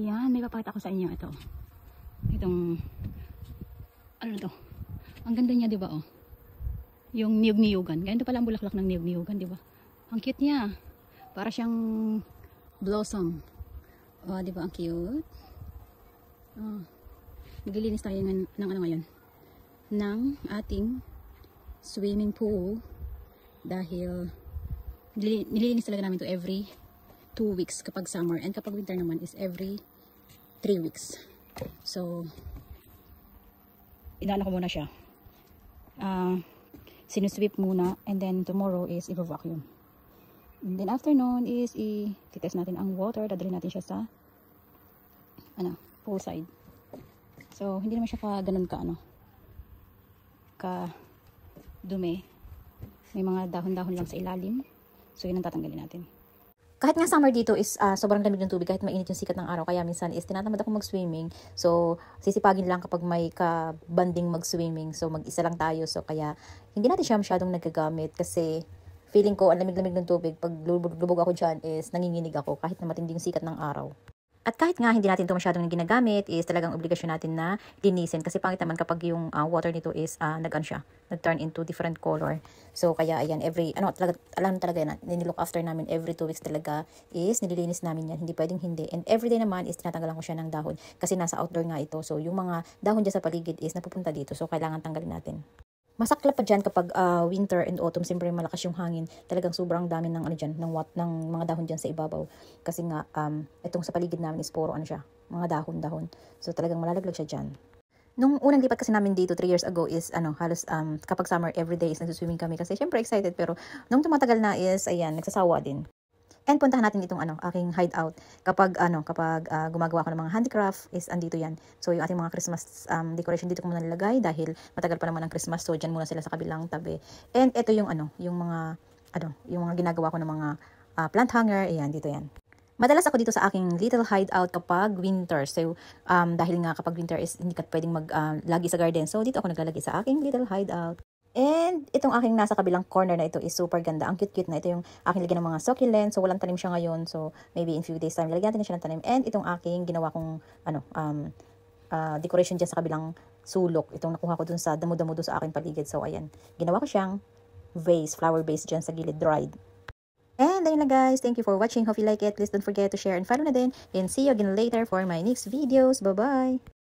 Ayan, may papakita ko sa inyo ito. Itong, ano to? Ang ganda niya, di ba, oh? Yung niyog-niyugan. Ganito pala ang bulaklak ng niyog-niyugan, di ba? Ang cute niya. Para siyang blossom. Oh, di ba? Ang cute. Oh. Naglilinis tayo ng ano ngayon? Ng ating swimming pool. Dahil nililinis talaga namin to every 2 weeks kapag summer. And kapag winter naman is every 3 weeks. So, inaano ko muna siya. Sinusweep muna. And then tomorrow is i-vacuum. And then afternoon is i-test natin ang water. Dadalhin natin siya sa poolside. So, hindi naman siya ganun ka dumi. May mga dahon-dahon lang sa ilalim. So, yun ang tatanggalin natin. Kahit nga summer dito is sobrang lamig ng tubig, kahit mainit yung sikat ng araw, kaya minsan is tinatamad ako mag-swimming. So, sisipagin lang kapag may ka-banding mag-swimming. So, mag-isa lang tayo. So, kaya hindi natin siya masyadong nagagamit kasi feeling ko ang lamig-lamig ng tubig. Pag lubog ako dyan is nanginginig ako kahit na matinding sikat ng araw. At kahit nga hindi natin ito masyadong ginagamit, is talagang obligasyon natin na linisin. Kasi pangit naman kapag yung water nito is nag-turn into different color. So kaya ayan, alam talaga yan, ninilook after namin every 2 weeks talaga is nililinis namin yan. Hindi pwedeng hindi. And everyday naman is tinatanggalan ko siya ng dahon. Kasi nasa outdoor nga ito. So yung mga dahon dyan sa paligid is napupunta dito. So kailangan tanggalin natin. Masaklap pa dyan kapag winter and autumn, siyempre malakas yung hangin. Talagang sobrang dami ng ng mga dahon dyan sa ibabaw. Kasi nga, itong sa paligid namin is puro mga dahon-dahon. So talagang malalaglag siya dyan. Nung unang lipat kasi namin dito 3 years ago is halos kapag summer everyday is nagsuswimming kami kasi syempre excited, pero nung tumatagal na is ayan, nagsasawa din. And puntahan natin itong aking hideout. Kapag gumagawa ko ng mga handicraft is andito yan. So yung ating mga Christmas decoration dito ko muna nilagay dahil matagal pa naman ang Christmas. So diyan muna sila sa kabilang tabi. And ito yung yung mga ginagawa ko ng mga plant hanger. Ayan, dito yan. Madalas ako dito sa aking little hideout kapag winter. So dahil nga kapag winter is hindi ka pwedeng maglagi sa garden. So dito ako naglalagay sa aking little hideout. And itong aking nasa kabilang corner na ito is super ganda. Ang cute-cute na. Ito yung aking lagyan ng mga succulent. So, walang tanim siya ngayon. So, maybe in few days time, lagyan natin siya ng tanim. And itong aking ginawa kong, decoration dyan sa kabilang sulok. Itong nakuha ko dun sa damo-damo dun sa aking paligid. So, ayan. Ginawa ko siyang vase, flower vase dyan sa gilid, dried. And ayun lang guys. Thank you for watching. Hope you like it. Please don't forget to share and follow na din. And see you again later for my next videos. Bye-bye!